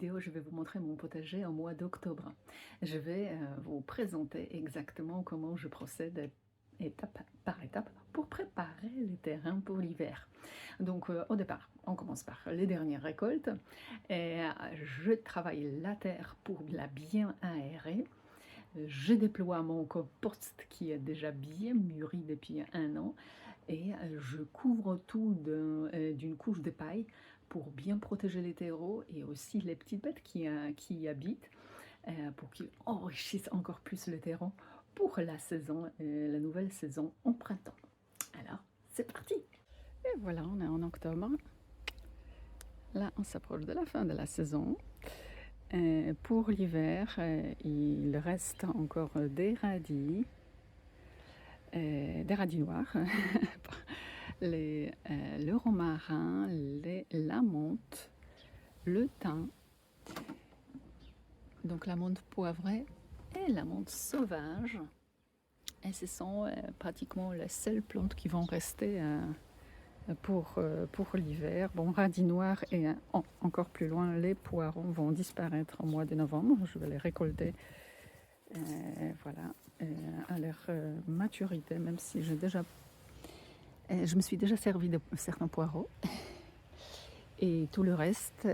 vidéo, je vais vous montrer mon potager en mois d'octobre. Je vais vous présenter exactement comment je procède étape par étape pour préparer les terrains pour l'hiver. Donc au départ, on commence par les dernières récoltes et je travaille la terre pour la bien aérer. Je déploie mon compost qui est déjà bien mûri depuis 1 an et je couvre tout d'une couche de paille pour bien protéger les terreaux et aussi les petites bêtes qui y habitent pour qu'ils enrichissent encore plus le terreau pour la saison, la nouvelle saison en printemps. Alors, c'est parti! Et voilà, on est en octobre. Là, on s'approche de la fin de la saison. Pour l'hiver, il reste encore des radis noirs, le romarin, la menthe, le thym, donc la menthe poivrée et la menthe sauvage. Et ce sont pratiquement les seules plantes qui vont rester pour l'hiver. Bon, radis noirs et encore plus loin, les poireaux vont disparaître au mois de novembre. Je vais les récolter voilà, à leur maturité, même si je me suis déjà servi de certains poireaux. Et tout le reste,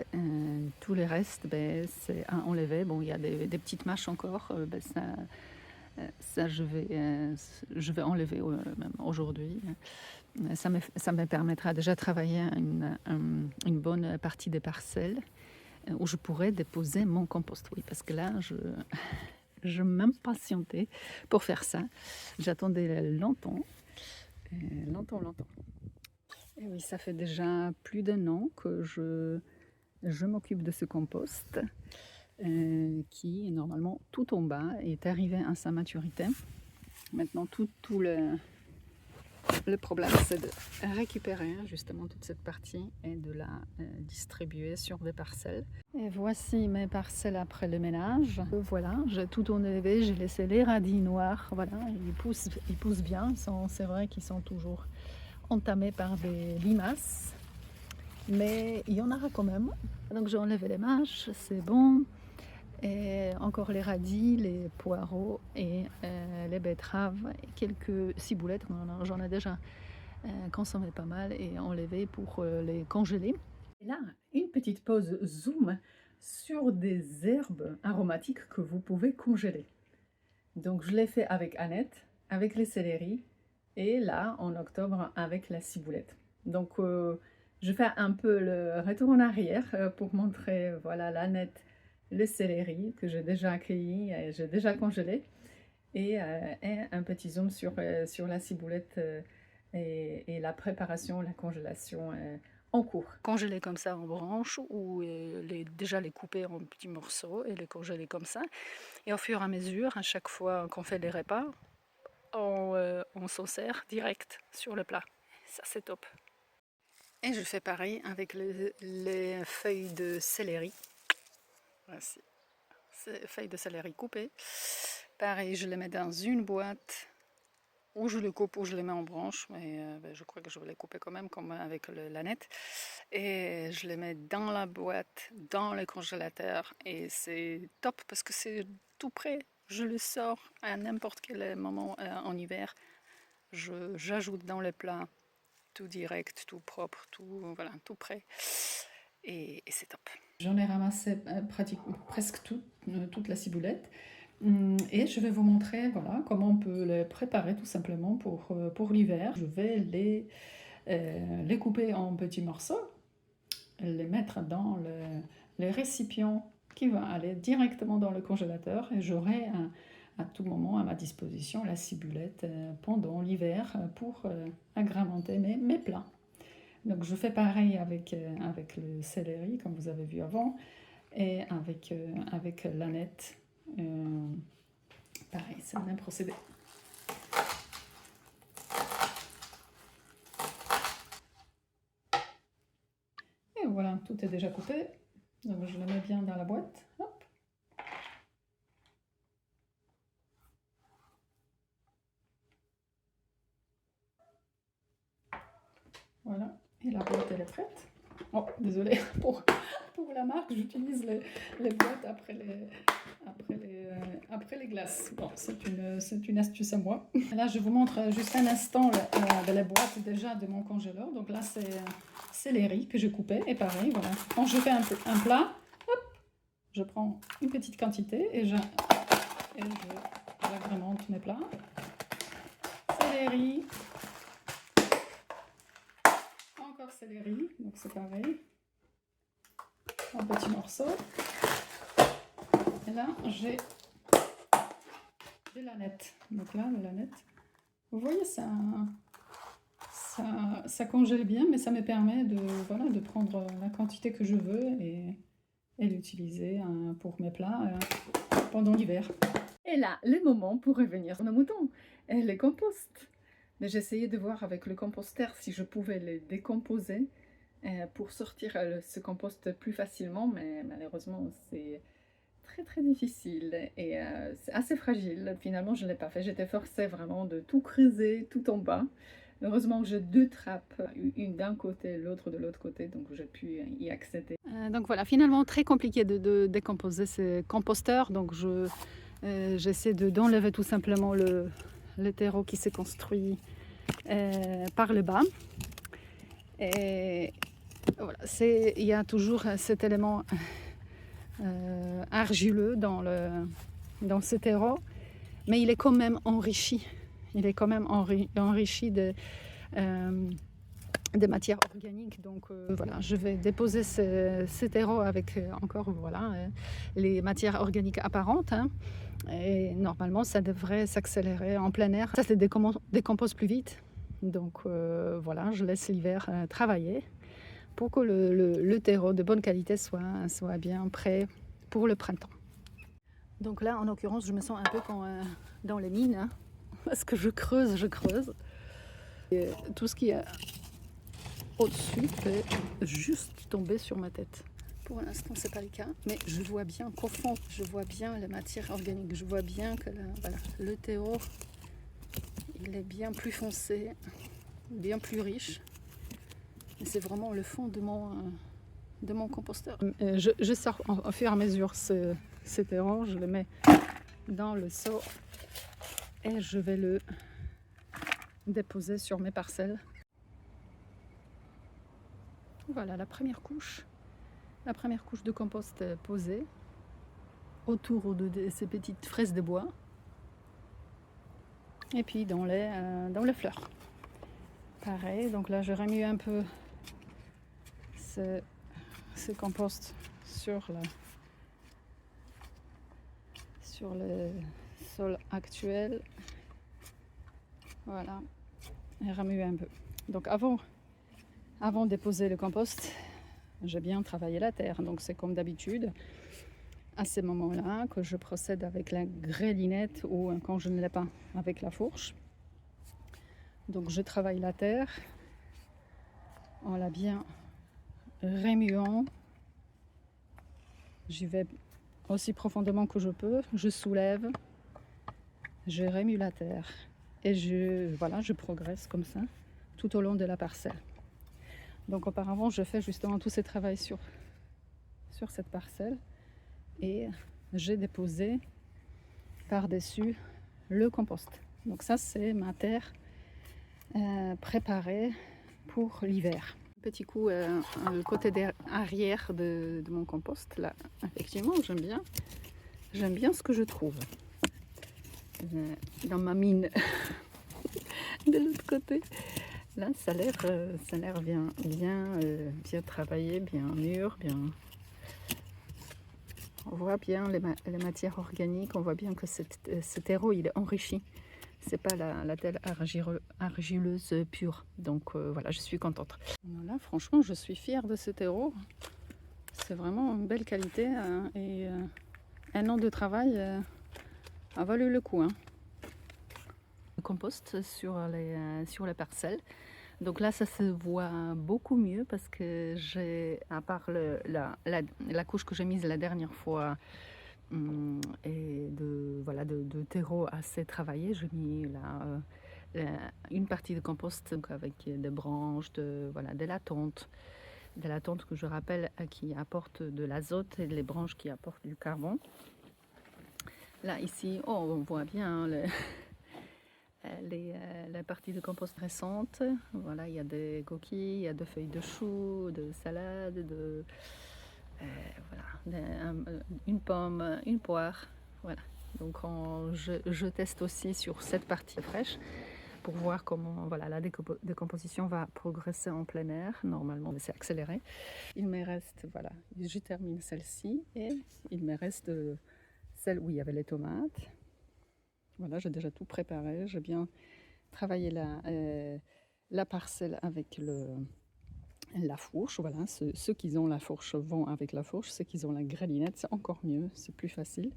c'est à enlever. Bon, il y a des petites mâches encore, ça je vais enlever même aujourd'hui. Ça me permettra déjà de travailler une bonne partie des parcelles où je pourrais déposer mon compost. Oui, parce que là, je m'impatientais pour faire ça. J'attendais longtemps. Et oui, ça fait déjà plus d'1 an que je m'occupe de ce compost qui, normalement, tout en bas est arrivé à sa maturité. Maintenant, tout le problème, c'est de récupérer justement toute cette partie et de la distribuer sur des parcelles. Et voici mes parcelles après le ménage. Voilà, j'ai tout enlevé, j'ai laissé les radis noirs. Voilà, ils poussent bien. C'est vrai qu'ils sont toujours entamés par des limaces, mais il y en aura quand même. Donc j'ai enlevé les mâches, c'est bon. Et encore les radis, les poireaux et les betteraves, et quelques ciboulettes. J'en ai déjà consommé pas mal et enlevé pour les congeler. Et là, une petite pause zoom sur des herbes aromatiques que vous pouvez congeler. Donc je l'ai fait avec Annette, avec les céleris et là en octobre avec la ciboulette. Donc je fais un peu le retour en arrière pour montrer voilà l'Annette, le céleri que j'ai déjà accueilli et j'ai déjà congelé et un petit zoom sur la ciboulette et la préparation, la congélation en cours. Congeler comme ça en branches ou déjà les couper en petits morceaux et les congeler comme ça. Et au fur et à mesure, à chaque fois qu'on fait les repas, on s'en sert direct sur le plat. Ça, c'est top. Et je fais pareil avec les feuilles de céleri. Voici, ces feuilles de céleri coupées. Pareil, je les mets dans une boîte, ou je les coupe ou je les mets en branches, mais je crois que je vais les couper quand même, comme avec la nette. Et je les mets dans la boîte, dans le congélateur, et c'est top parce que c'est tout prêt. Je le sors à n'importe quel moment en hiver. J'ajoute dans le plat, tout direct, tout propre, voilà, tout prêt. Et c'est top. J'en ai ramassé presque toute la ciboulette. Et je vais vous montrer voilà, comment on peut les préparer tout simplement pour l'hiver. Je vais les couper en petits morceaux, les mettre dans les récipients qui vont aller directement dans le congélateur et j'aurai à tout moment à ma disposition la ciboulette pendant l'hiver pour agrémenter mes plats. Donc je fais pareil avec le céleri comme vous avez vu avant et avec l'aneth. Pareil, c'est le même procédé. Et voilà, tout est déjà coupé. Donc je le mets bien dans la boîte. Hop. Voilà, et la boîte elle est prête. Oh, désolé pour la marque, j'utilise les boîtes après les glaces. Bon, c'est une astuce à moi. Là, je vous montre juste un instant les boîtes déjà de mon congélateur. Donc là, c'est les riz que je coupais. Et pareil, voilà. Quand je fais un plat, hop, je prends une petite quantité et j'agrémente mes plats. C'est les riz. Encore c'est les riz, donc c'est pareil. En petits morceaux. Et là, j'ai de l'aneth. Donc là, de l'aneth. Vous voyez, ça congèle bien, mais ça me permet de prendre la quantité que je veux et l'utiliser pour mes plats pendant l'hiver. Et là, le moment pour revenir sur nos moutons, les composts. Mais j'essayais de voir avec le composteur si je pouvais les décomposer pour sortir ce compost plus facilement, mais malheureusement, c'est très difficile et c'est assez fragile. Finalement, je ne l'ai pas fait. J'étais forcée vraiment de tout creuser tout en bas. Heureusement que j'ai 2 trappes, une d'un côté, l'autre de l'autre côté, donc j'ai pu y accéder. Donc voilà, finalement très compliqué de décomposer ces composteurs. Donc j'essaie d'enlever tout simplement le terreau qui s'est construit par le bas. Et voilà, il y a toujours cet élément argileux dans ce terreau, mais il est quand même enrichi. Il est quand même enrichi de matières organiques. Donc voilà, je vais déposer ce terreau avec encore les matières organiques apparentes. Hein, et normalement, ça devrait s'accélérer en plein air. Ça se décompose plus vite. Donc voilà, je laisse l'hiver travailler pour que le terreau de bonne qualité soit bien prêt pour le printemps. Donc là, en l'occurrence, je me sens un peu dans les mines, hein, parce que je creuse. Et tout ce qui est au-dessus peut juste tomber sur ma tête. Pour l'instant, c'est pas le cas, mais je vois bien qu'au fond, je vois bien la matière organique. Je vois bien que le terreau, il est bien plus foncé, bien plus riche. Et c'est vraiment le fond de mon composteur. Je sors au fur et à mesure ce terreau, je le mets dans le seau et je vais le déposer sur mes parcelles. Voilà la première couche de compost posée autour de ces petites fraises de bois et puis dans les fleurs. Pareil, donc là je remue un peu ce compost sur le sol actuel. Voilà, et remue un peu. Donc avant de déposer le compost, j'ai bien travaillé la terre. Donc c'est comme d'habitude, à ces moments-là, que je procède avec la grélinette ou quand je ne l'ai pas, avec la fourche. Donc je travaille la terre en la bien remuant. J'y vais aussi profondément que je peux. Je soulève, je remue la terre et je progresse comme ça tout au long de la parcelle. Donc auparavant, je fais justement tout ce travail sur cette parcelle et j'ai déposé par-dessus le compost. Donc ça, c'est ma terre préparée pour l'hiver. Petit coup, le côté arrière de mon compost, là, effectivement, j'aime bien ce que je trouve. Dans ma mine de l'autre côté, là, ça a l'air bien travaillé, bien mûr, bien. On voit bien les matières organiques, on voit bien que ce terreau, il est enrichi. C'est pas la terre argileuse pure. Donc voilà, je suis contente. Voilà, franchement, je suis fière de ce terreau. C'est vraiment une belle qualité et un an de travail a valu le coup. Hein. Le compost sur les parcelles. Donc là, ça se voit beaucoup mieux parce que j'ai, à part la couche que j'ai mise la dernière fois et de terreau assez travaillé, j'ai mis une partie de compost donc avec des branches, de la tonte, de la tente que je rappelle qui apporte de l'azote et les branches qui apportent du carbone. Là ici, oh, on voit bien hein, la partie de compost récente. Voilà, il y a des coquilles, il y a des feuilles de chou, de salade, voilà, une pomme, une poire. Voilà. Donc je teste aussi sur cette partie fraîche pour voir comment voilà, la décomposition va progresser en plein air. Normalement, c'est accéléré. Il me reste, voilà, je termine celle-ci et il me reste celle où il y avait les tomates. Voilà, j'ai déjà tout préparé. J'ai bien travaillé la parcelle avec la fourche. Voilà, ceux qui ont la fourche vont avec la fourche. Ceux qui ont la gralinette, c'est encore mieux, c'est plus facile.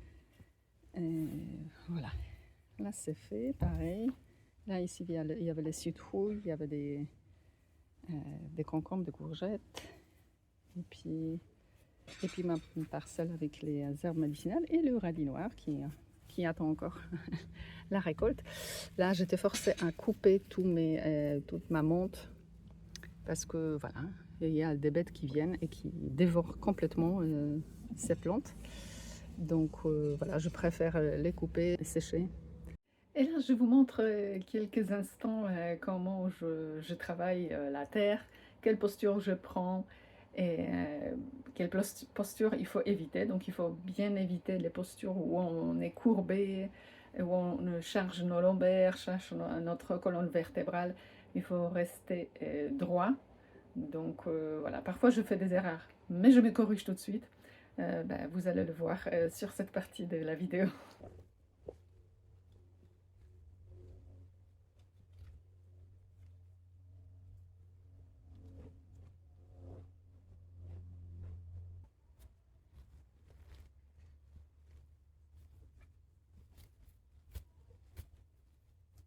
Et voilà, là c'est fait, pareil. Là ici il y avait les citrouilles, il y avait des concombres, des courgettes. Et puis ma parcelle avec les herbes médicinales et le radis noir qui attend encore la récolte. Là, j'étais forcée à couper toute ma monte parce que voilà, il y a des bêtes qui viennent et qui dévorent complètement ces plantes. Donc voilà, je préfère les couper et sécher. Et là, je vous montre quelques instants comment je travaille la terre, quelle posture je prends et quelle posture il faut éviter. Donc il faut bien éviter les postures où on est courbé, où on charge nos lombaires, charge notre colonne vertébrale. Il faut rester droit. Donc voilà, parfois je fais des erreurs, mais je me corrige tout de suite. Vous allez le voir sur cette partie de la vidéo.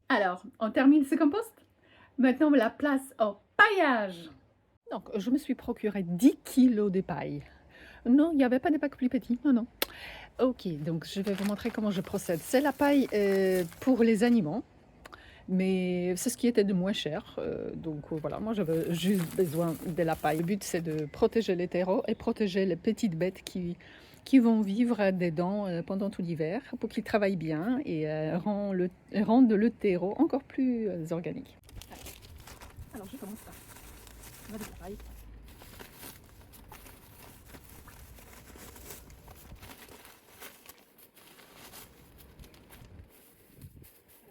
Alors, on termine ce compost. Maintenant, la place au paillage. Donc, je me suis procuré 10 kilos de paille. Non, il n'y avait pas des packs plus petits. Non, non. Ok, donc je vais vous montrer comment je procède. C'est la paille pour les animaux, mais c'est ce qui était de moins cher. Donc voilà, moi j'avais juste besoin de la paille. Le but c'est de protéger les terreaux et protéger les petites bêtes qui vont vivre dedans pendant tout l'hiver pour qu'ils travaillent bien et rendent le terreau encore plus organique. Alors je commence par mettre de la paille.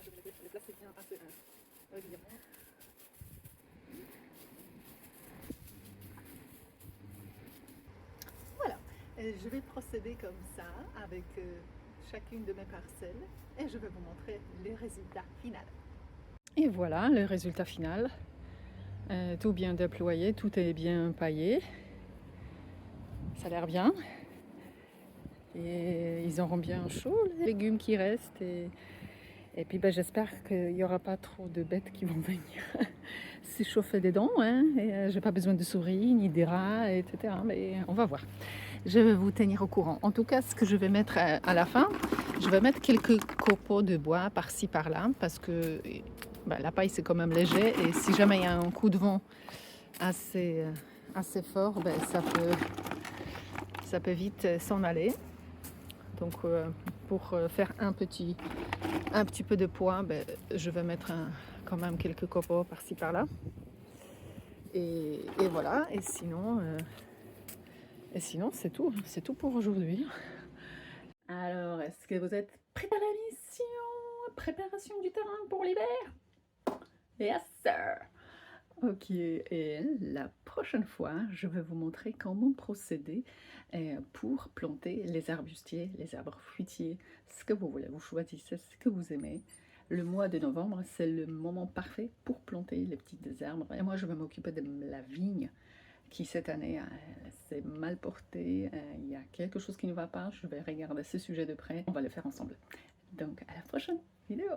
Je vais les placer bien assez régulièrement. Voilà, et je vais procéder comme ça avec chacune de mes parcelles et je vais vous montrer les résultats finaux. Et voilà le résultat final. Tout bien déployé, tout est bien paillé. Ça a l'air bien. Et ils auront bien chaud les légumes qui restent. Et puis j'espère qu'il n'y aura pas trop de bêtes qui vont venir s'échauffer dedans. Hein. J'ai pas besoin de souris, ni des rats, etc. Mais on va voir. Je vais vous tenir au courant. En tout cas, ce que je vais mettre à la fin, je vais mettre quelques copeaux de bois par-ci par-là parce que la paille c'est quand même léger et si jamais il y a un coup de vent assez fort, ça peut vite s'en aller. Donc pour faire un petit peu de poids, je vais mettre quand même quelques copeaux par-ci par-là. Et voilà, et sinon c'est tout pour aujourd'hui. Alors, est-ce que vous êtes prêts à la mission? Préparation du terrain pour l'hiver? Yes, sir! Ok, et la prochaine fois, je vais vous montrer comment procéder pour planter les arbustiers, les arbres fruitiers, ce que vous voulez. Vous choisissez ce que vous aimez. Le mois de novembre, c'est le moment parfait pour planter les petites herbes. Et moi, je vais m'occuper de la vigne qui, cette année, s'est mal portée. Il y a quelque chose qui ne va pas. Je vais regarder ce sujet de près. On va le faire ensemble. Donc, à la prochaine vidéo!